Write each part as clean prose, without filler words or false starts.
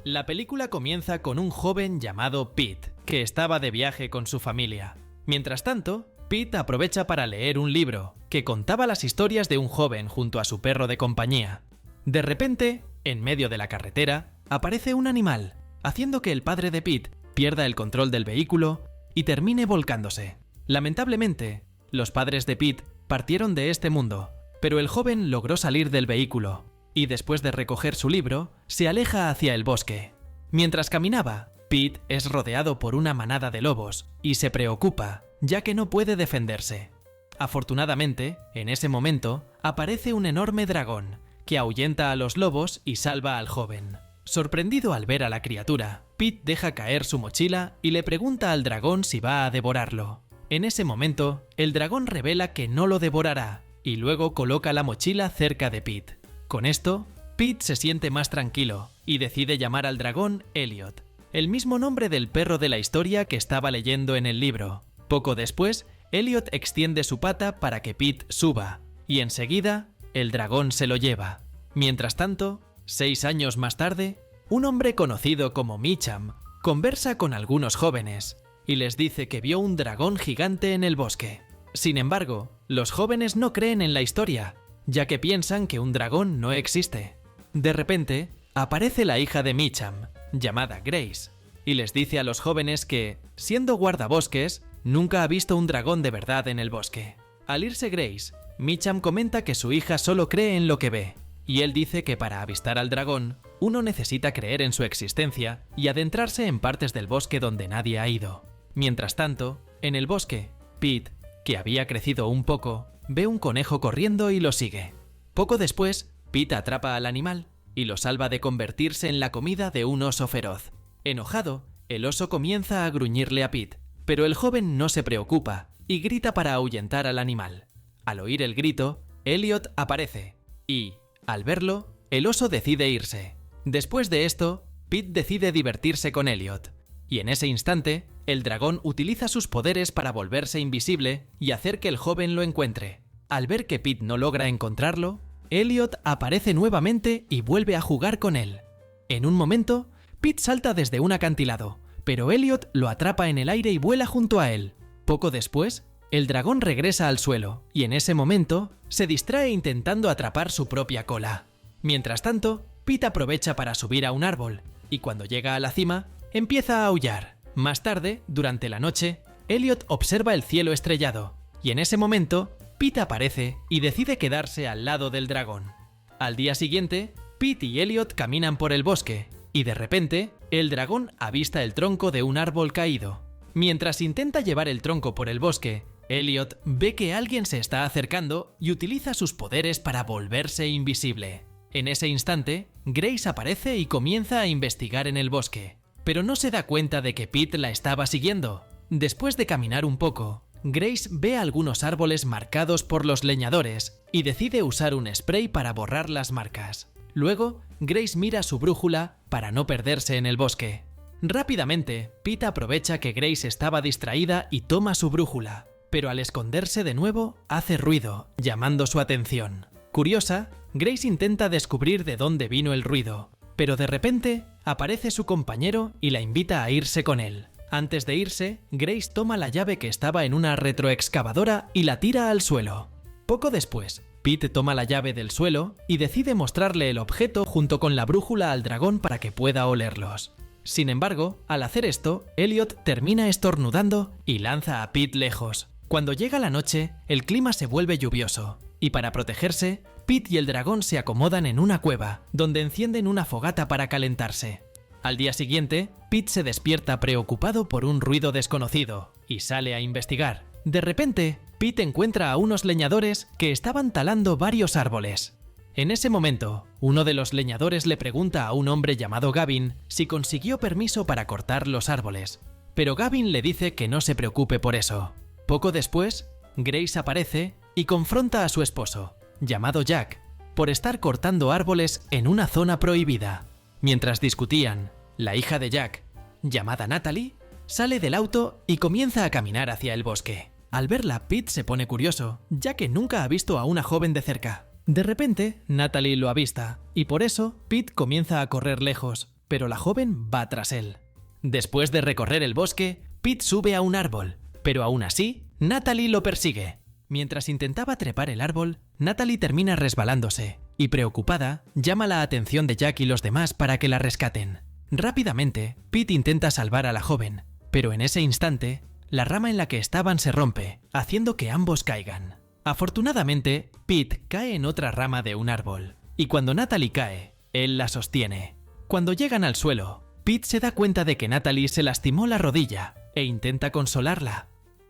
La película comienza con un joven llamado Pete, que estaba de viaje con su familia. Mientras tanto, Pete aprovecha para leer un libro que contaba las historias de un joven junto a su perro de compañía. De repente, en medio de la carretera, aparece un animal, haciendo que el padre de Pete pierda el control del vehículo y termine volcándose. Lamentablemente, los padres de Pete partieron de este mundo, pero el joven logró salir del vehículo y después de recoger su libro, se aleja hacia el bosque. Mientras caminaba, Pete es rodeado por una manada de lobos y se preocupa, ya que no puede defenderse. Afortunadamente, en ese momento, aparece un enorme dragón, que ahuyenta a los lobos y salva al joven. Sorprendido al ver a la criatura, Pete deja caer su mochila y le pregunta al dragón si va a devorarlo. En ese momento, el dragón revela que no lo devorará y luego coloca la mochila cerca de Pete. Con esto, Pete se siente más tranquilo y decide llamar al dragón Elliot, el mismo nombre del perro de la historia que estaba leyendo en el libro. Poco después, Elliot extiende su pata para que Pete suba y enseguida el dragón se lo lleva. Mientras tanto, 6 años más tarde, un hombre conocido como Meacham conversa con algunos jóvenes y les dice que vio un dragón gigante en el bosque. Sin embargo, los jóvenes no creen en la historia, ya que piensan que un dragón no existe. De repente, aparece la hija de Meacham, llamada Grace, y les dice a los jóvenes que, siendo guardabosques, nunca ha visto un dragón de verdad en el bosque. Al irse Grace, Meacham comenta que su hija solo cree en lo que ve, y él dice que para avistar al dragón, uno necesita creer en su existencia y adentrarse en partes del bosque donde nadie ha ido. Mientras tanto, en el bosque, Pete, que había crecido un poco, ve un conejo corriendo y lo sigue. Poco después, Pete atrapa al animal y lo salva de convertirse en la comida de un oso feroz. Enojado, el oso comienza a gruñirle a Pete, pero el joven no se preocupa y grita para ahuyentar al animal. Al oír el grito, Elliot aparece y, al verlo, el oso decide irse. Después de esto, Pete decide divertirse con Elliot, y en ese instante, el dragón utiliza sus poderes para volverse invisible y hacer que el joven lo encuentre. Al ver que Pete no logra encontrarlo, Elliot aparece nuevamente y vuelve a jugar con él. En un momento, Pete salta desde un acantilado, pero Elliot lo atrapa en el aire y vuela junto a él. Poco después, el dragón regresa al suelo y en ese momento se distrae intentando atrapar su propia cola. Mientras tanto, Pete aprovecha para subir a un árbol y cuando llega a la cima, empieza a aullar. Más tarde, durante la noche, Elliot observa el cielo estrellado y en ese momento, Pete aparece y decide quedarse al lado del dragón. Al día siguiente, Pete y Elliot caminan por el bosque y de repente, el dragón avista el tronco de un árbol caído. Mientras intenta llevar el tronco por el bosque, Elliot ve que alguien se está acercando y utiliza sus poderes para volverse invisible. En ese instante, Grace aparece y comienza a investigar en el bosque, pero no se da cuenta de que Pete la estaba siguiendo. Después de caminar un poco, Grace ve algunos árboles marcados por los leñadores y decide usar un spray para borrar las marcas. Luego, Grace mira su brújula para no perderse en el bosque. Rápidamente, Pete aprovecha que Grace estaba distraída y toma su brújula, pero al esconderse de nuevo, hace ruido, llamando su atención. Curiosa, Grace intenta descubrir de dónde vino el ruido, pero de repente aparece su compañero y la invita a irse con él. Antes de irse, Grace toma la llave que estaba en una retroexcavadora y la tira al suelo. Poco después, Pete toma la llave del suelo y decide mostrarle el objeto junto con la brújula al dragón para que pueda olerlos. Sin embargo, al hacer esto, Elliot termina estornudando y lanza a Pete lejos. Cuando llega la noche, el clima se vuelve lluvioso, y para protegerse, Pete y el dragón se acomodan en una cueva, donde encienden una fogata para calentarse. Al día siguiente, Pete se despierta preocupado por un ruido desconocido, y sale a investigar. De repente, Pete encuentra a unos leñadores que estaban talando varios árboles. En ese momento, uno de los leñadores le pregunta a un hombre llamado Gavin si consiguió permiso para cortar los árboles, pero Gavin le dice que no se preocupe por eso. Poco después, Grace aparece y confronta a su esposo, llamado Jack, por estar cortando árboles en una zona prohibida. Mientras discutían, la hija de Jack, llamada Natalie, sale del auto y comienza a caminar hacia el bosque. Al verla, Pete se pone curioso, ya que nunca ha visto a una joven de cerca. De repente, Natalie lo avista, y por eso Pete comienza a correr lejos, pero la joven va tras él. Después de recorrer el bosque, Pete sube a un árbol, pero aún así, Natalie lo persigue. Mientras intentaba trepar el árbol, Natalie termina resbalándose y, preocupada, llama la atención de Jack y los demás para que la rescaten. Rápidamente, Pete intenta salvar a la joven, pero en ese instante, la rama en la que estaban se rompe, haciendo que ambos caigan. Afortunadamente, Pete cae en otra rama de un árbol, y cuando Natalie cae, él la sostiene. Cuando llegan al suelo, Pete se da cuenta de que Natalie se lastimó la rodilla e intenta consolarla.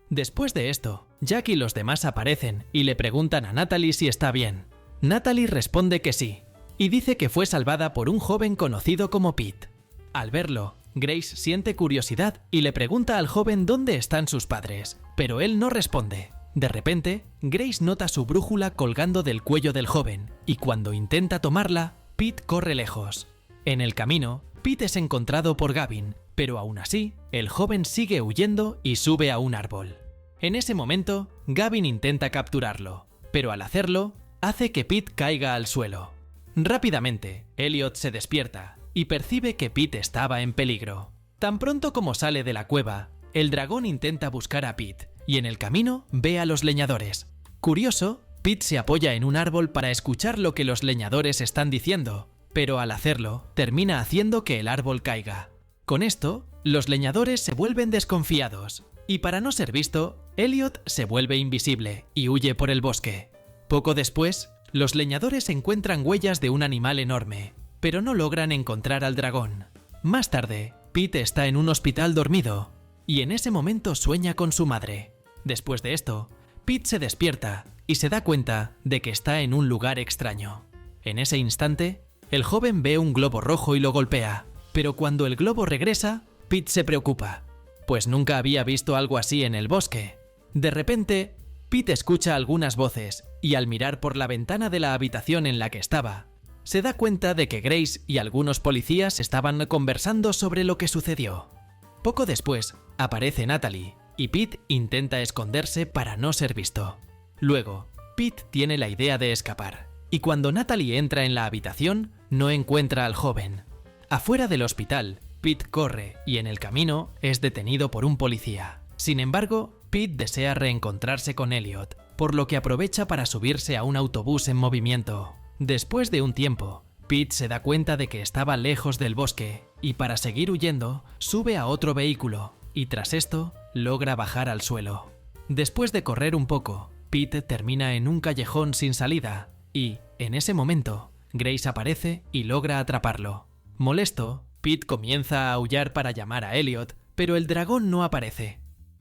Después de esto, Jack y los demás aparecen y le preguntan a Natalie si está bien. Natalie responde que sí, y dice que fue salvada por un joven conocido como Pete. Al verlo, Grace siente curiosidad y le pregunta al joven dónde están sus padres, pero él no responde. De repente, Grace nota su brújula colgando del cuello del joven, y cuando intenta tomarla, Pete corre lejos. En el camino, Pete es encontrado por Gavin, pero aún así, el joven sigue huyendo y sube a un árbol. En ese momento, Gavin intenta capturarlo, pero al hacerlo, hace que Pete caiga al suelo. Rápidamente, Elliot se despierta y percibe que Pete estaba en peligro. Tan pronto como sale de la cueva, el dragón intenta buscar a Pete, y en el camino ve a los leñadores. Curioso, Pete se apoya en un árbol para escuchar lo que los leñadores están diciendo, pero al hacerlo, termina haciendo que el árbol caiga. Con esto, los leñadores se vuelven desconfiados, y para no ser visto, Elliot se vuelve invisible y huye por el bosque. Poco después, los leñadores encuentran huellas de un animal enorme, pero no logran encontrar al dragón. Más tarde, Pete está en un hospital dormido, y en ese momento sueña con su madre. Después de esto, Pete se despierta y se da cuenta de que está en un lugar extraño. En ese instante, el joven ve un globo rojo y lo golpea, pero cuando el globo regresa, Pete se preocupa, pues nunca había visto algo así en el bosque. De repente, Pete escucha algunas voces y al mirar por la ventana de la habitación en la que estaba, se da cuenta de que Grace y algunos policías estaban conversando sobre lo que sucedió. Poco después, aparece Natalie y Pete intenta esconderse para no ser visto. Luego, Pete tiene la idea de escapar, y cuando Natalie entra en la habitación, no encuentra al joven. Afuera del hospital, Pete corre y en el camino es detenido por un policía. Sin embargo, Pete desea reencontrarse con Elliot, por lo que aprovecha para subirse a un autobús en movimiento. Después de un tiempo, Pete se da cuenta de que estaba lejos del bosque y para seguir huyendo, sube a otro vehículo y tras esto, logra bajar al suelo. Después de correr un poco, Pete termina en un callejón sin salida y, en ese momento, Grace aparece y logra atraparlo. Molesto, Pete comienza a aullar para llamar a Elliot, pero el dragón no aparece.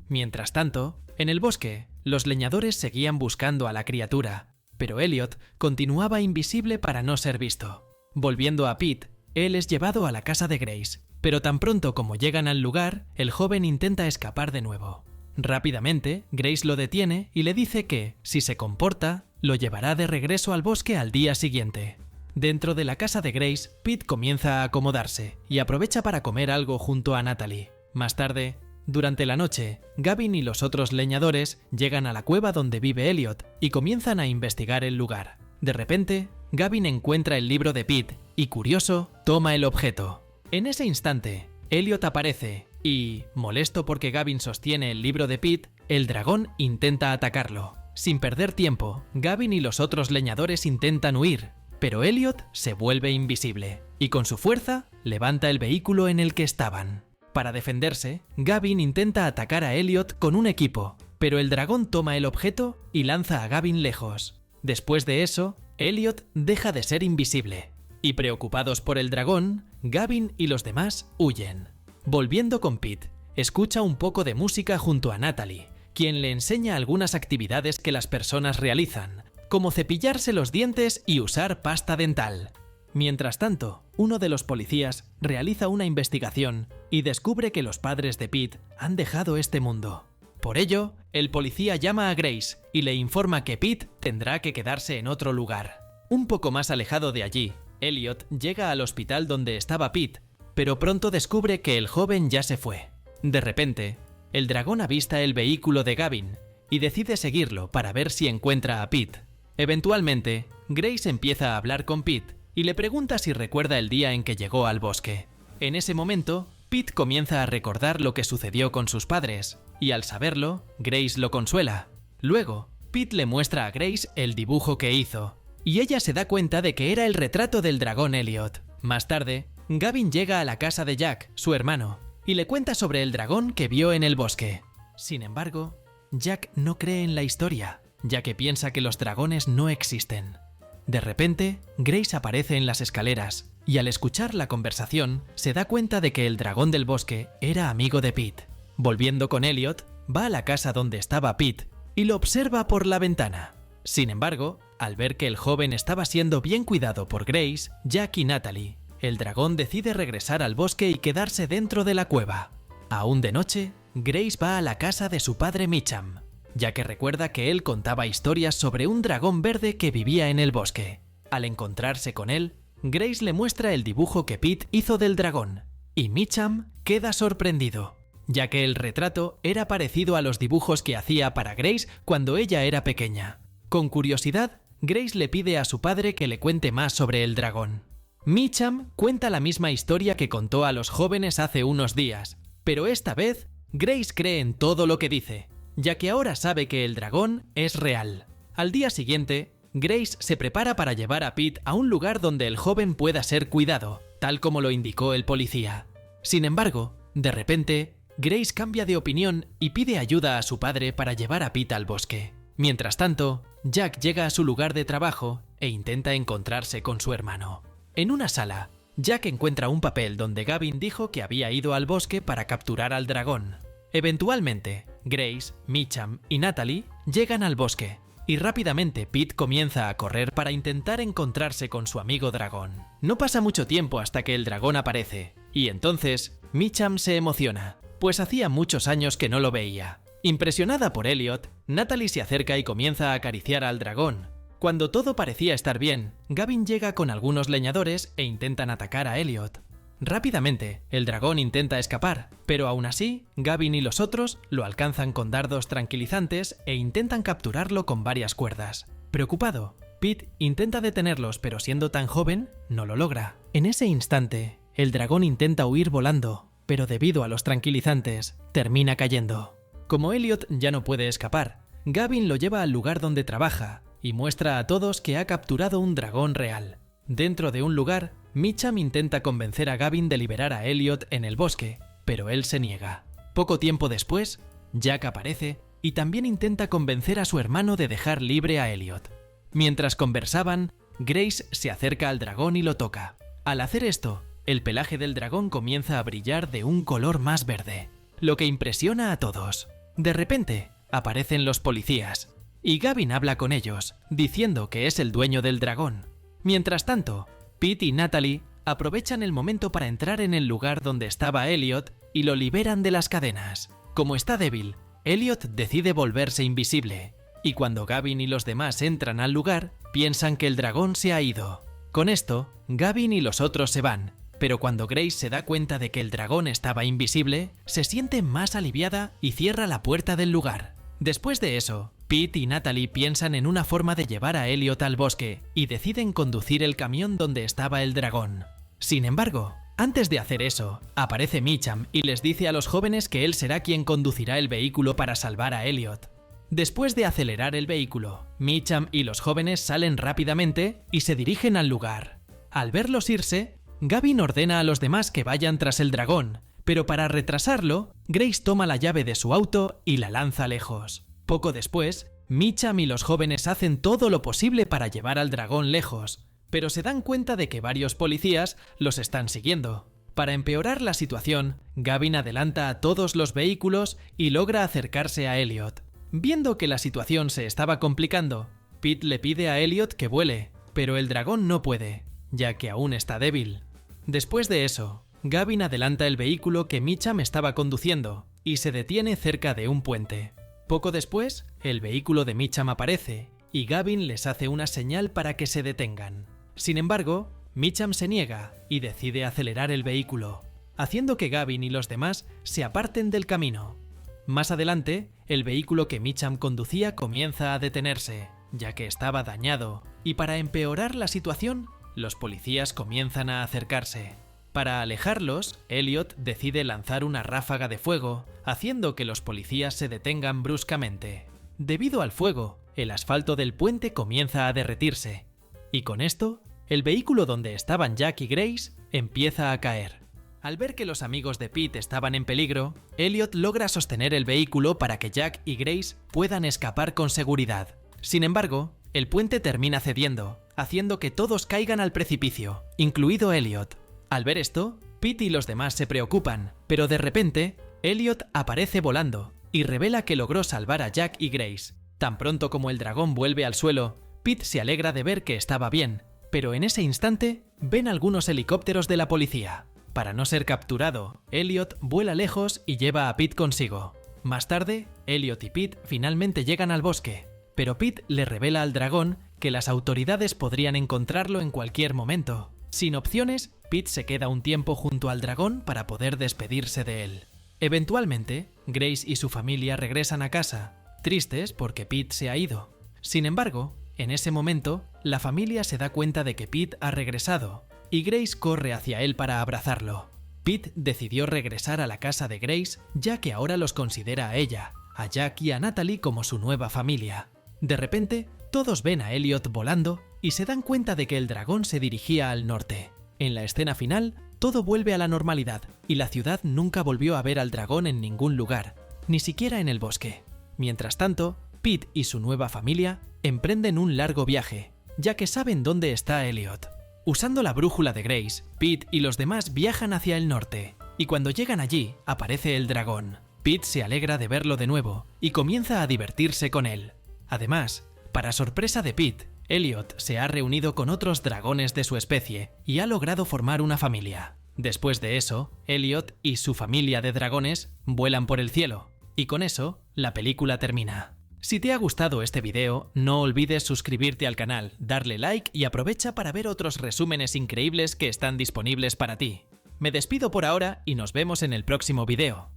Mientras tanto, en el bosque, los leñadores seguían buscando a la criatura, pero Elliot continuaba invisible para no ser visto. Volviendo a Pete, él es llevado a la casa de Grace, pero tan pronto como llegan al lugar, el joven intenta escapar de nuevo. Rápidamente, Grace lo detiene y le dice que, si se comporta, lo llevará de regreso al bosque al día siguiente. Dentro de la casa de Grace, Pete comienza a acomodarse y aprovecha para comer algo junto a Natalie. Más tarde, durante la noche, Gavin y los otros leñadores llegan a la cueva donde vive Elliot y comienzan a investigar el lugar. De repente, Gavin encuentra el libro de Pete y, curioso, toma el objeto. En ese instante, Elliot aparece y, molesto porque Gavin sostiene el libro de Pete, el dragón intenta atacarlo. Sin perder tiempo, Gavin y los otros leñadores intentan huir, pero Elliot se vuelve invisible y con su fuerza levanta el vehículo en el que estaban. Para defenderse, Gavin intenta atacar a Elliot con un equipo, pero el dragón toma el objeto y lanza a Gavin lejos. Después de eso, Elliot deja de ser invisible. Y preocupados por el dragón, Gavin y los demás huyen. Volviendo con Pete, escucha un poco de música junto a Natalie, quien le enseña algunas actividades que las personas realizan, como cepillarse los dientes y usar pasta dental. Mientras tanto, uno de los policías realiza una investigación y descubre que los padres de Pete han dejado este mundo. Por ello, el policía llama a Grace y le informa que Pete tendrá que quedarse en otro lugar. Un poco más alejado de allí, Elliot llega al hospital donde estaba Pete, pero pronto descubre que el joven ya se fue. De repente, el dragón avista el vehículo de Gavin y decide seguirlo para ver si encuentra a Pete. Eventualmente, Grace empieza a hablar con Pete y le pregunta si recuerda el día en que llegó al bosque. En ese momento, Pete comienza a recordar lo que sucedió con sus padres, y al saberlo, Grace lo consuela. Luego, Pete le muestra a Grace el dibujo que hizo, y ella se da cuenta de que era el retrato del dragón Elliot. Más tarde, Gavin llega a la casa de Jack, su hermano, y le cuenta sobre el dragón que vio en el bosque. Sin embargo, Jack no cree en la historia, ya que piensa que los dragones no existen. De repente, Grace aparece en las escaleras, y al escuchar la conversación, se da cuenta de que el dragón del bosque era amigo de Pete. Volviendo con Elliot, va a la casa donde estaba Pete y lo observa por la ventana. Sin embargo, al ver que el joven estaba siendo bien cuidado por Grace, Jack y Natalie, el dragón decide regresar al bosque y quedarse dentro de la cueva. Aún de noche, Grace va a la casa de su padre Mitcham, ya que recuerda que él contaba historias sobre un dragón verde que vivía en el bosque. Al encontrarse con él, Grace le muestra el dibujo que Pete hizo del dragón, y Mitcham queda sorprendido, ya que el retrato era parecido a los dibujos que hacía para Grace cuando ella era pequeña. Con curiosidad, Grace le pide a su padre que le cuente más sobre el dragón. Mitcham cuenta la misma historia que contó a los jóvenes hace unos días, pero esta vez Grace cree en todo lo que dice, ya que ahora sabe que el dragón es real. Al día siguiente, Grace se prepara para llevar a Pete a un lugar donde el joven pueda ser cuidado, tal como lo indicó el policía. Sin embargo, de repente, Grace cambia de opinión y pide ayuda a su padre para llevar a Pete al bosque. Mientras tanto, Jack llega a su lugar de trabajo e intenta encontrarse con su hermano. En una sala, Jack encuentra un papel donde Gavin dijo que había ido al bosque para capturar al dragón. Eventualmente, Grace, Mitcham y Natalie llegan al bosque, y rápidamente Pete comienza a correr para intentar encontrarse con su amigo dragón. No pasa mucho tiempo hasta que el dragón aparece, y entonces Mitcham se emociona, pues hacía muchos años que no lo veía. Impresionada por Elliot, Natalie se acerca y comienza a acariciar al dragón. Cuando todo parecía estar bien, Gavin llega con algunos leñadores e intentan atacar a Elliot. Rápidamente, el dragón intenta escapar, pero aún así, Gavin y los otros lo alcanzan con dardos tranquilizantes e intentan capturarlo con varias cuerdas. Preocupado, Pete intenta detenerlos, pero siendo tan joven, no lo logra. En ese instante, el dragón intenta huir volando, pero debido a los tranquilizantes, termina cayendo. Como Elliot ya no puede escapar, Gavin lo lleva al lugar donde trabaja y muestra a todos que ha capturado un dragón real. Dentro de un lugar, Mitcham intenta convencer a Gavin de liberar a Elliot en el bosque, pero él se niega. Poco tiempo después, Jack aparece y también intenta convencer a su hermano de dejar libre a Elliot. Mientras conversaban, Grace se acerca al dragón y lo toca. Al hacer esto, el pelaje del dragón comienza a brillar de un color más verde, lo que impresiona a todos. De repente, aparecen los policías, y Gavin habla con ellos, diciendo que es el dueño del dragón. Mientras tanto, Pete y Natalie aprovechan el momento para entrar en el lugar donde estaba Elliot y lo liberan de las cadenas. Como está débil, Elliot decide volverse invisible, y cuando Gavin y los demás entran al lugar, piensan que el dragón se ha ido. Con esto, Gavin y los otros se van, pero cuando Grace se da cuenta de que el dragón estaba invisible, se siente más aliviada y cierra la puerta del lugar. Después de eso, Pete y Natalie piensan en una forma de llevar a Elliot al bosque y deciden conducir el camión donde estaba el dragón. Sin embargo, antes de hacer eso, aparece Mitcham y les dice a los jóvenes que él será quien conducirá el vehículo para salvar a Elliot. Después de acelerar el vehículo, Mitcham y los jóvenes salen rápidamente y se dirigen al lugar. Al verlos irse, Gavin ordena a los demás que vayan tras el dragón, pero para retrasarlo, Grace toma la llave de su auto y la lanza lejos. Poco después, Mitcham y los jóvenes hacen todo lo posible para llevar al dragón lejos, pero se dan cuenta de que varios policías los están siguiendo. Para empeorar la situación, Gavin adelanta a todos los vehículos y logra acercarse a Elliot. Viendo que la situación se estaba complicando, Pete le pide a Elliot que vuele, pero el dragón no puede, ya que aún está débil. Después de eso, Gavin adelanta el vehículo que Mitcham estaba conduciendo y se detiene cerca de un puente. Poco después, el vehículo de Mitcham aparece y Gavin les hace una señal para que se detengan. Sin embargo, Mitcham se niega y decide acelerar el vehículo, haciendo que Gavin y los demás se aparten del camino. Más adelante, el vehículo que Mitcham conducía comienza a detenerse, ya que estaba dañado, y para empeorar la situación, los policías comienzan a acercarse. Para alejarlos, Elliot decide lanzar una ráfaga de fuego, haciendo que los policías se detengan bruscamente. Debido al fuego, el asfalto del puente comienza a derretirse, y con esto, el vehículo donde estaban Jack y Grace empieza a caer. Al ver que los amigos de Pete estaban en peligro, Elliot logra sostener el vehículo para que Jack y Grace puedan escapar con seguridad. Sin embargo, el puente termina cediendo, haciendo que todos caigan al precipicio, incluido Elliot. Al ver esto, Pete y los demás se preocupan, pero de repente, Elliot aparece volando y revela que logró salvar a Jack y Grace. Tan pronto como el dragón vuelve al suelo, Pete se alegra de ver que estaba bien, pero en ese instante ven algunos helicópteros de la policía. Para no ser capturado, Elliot vuela lejos y lleva a Pete consigo. Más tarde, Elliot y Pete finalmente llegan al bosque, pero Pete le revela al dragón que las autoridades podrían encontrarlo en cualquier momento. Sin opciones, Pete se queda un tiempo junto al dragón para poder despedirse de él. Eventualmente, Grace y su familia regresan a casa, tristes porque Pete se ha ido. Sin embargo, en ese momento, la familia se da cuenta de que Pete ha regresado, y Grace corre hacia él para abrazarlo. Pete decidió regresar a la casa de Grace ya que ahora los considera a ella, a Jack y a Natalie como su nueva familia. De repente, todos ven a Elliot volando y se dan cuenta de que el dragón se dirigía al norte. En la escena final, todo vuelve a la normalidad y la ciudad nunca volvió a ver al dragón en ningún lugar, ni siquiera en el bosque. Mientras tanto, Pete y su nueva familia emprenden un largo viaje, ya que saben dónde está Elliot. Usando la brújula de Grace, Pete y los demás viajan hacia el norte, y cuando llegan allí, aparece el dragón. Pete se alegra de verlo de nuevo y comienza a divertirse con él. Además, para sorpresa de Pete, Elliot se ha reunido con otros dragones de su especie y ha logrado formar una familia. Después de eso, Elliot y su familia de dragones vuelan por el cielo, y con eso, la película termina. Si te ha gustado este video, no olvides suscribirte al canal, darle like y aprovecha para ver otros resúmenes increíbles que están disponibles para ti. Me despido por ahora y nos vemos en el próximo video.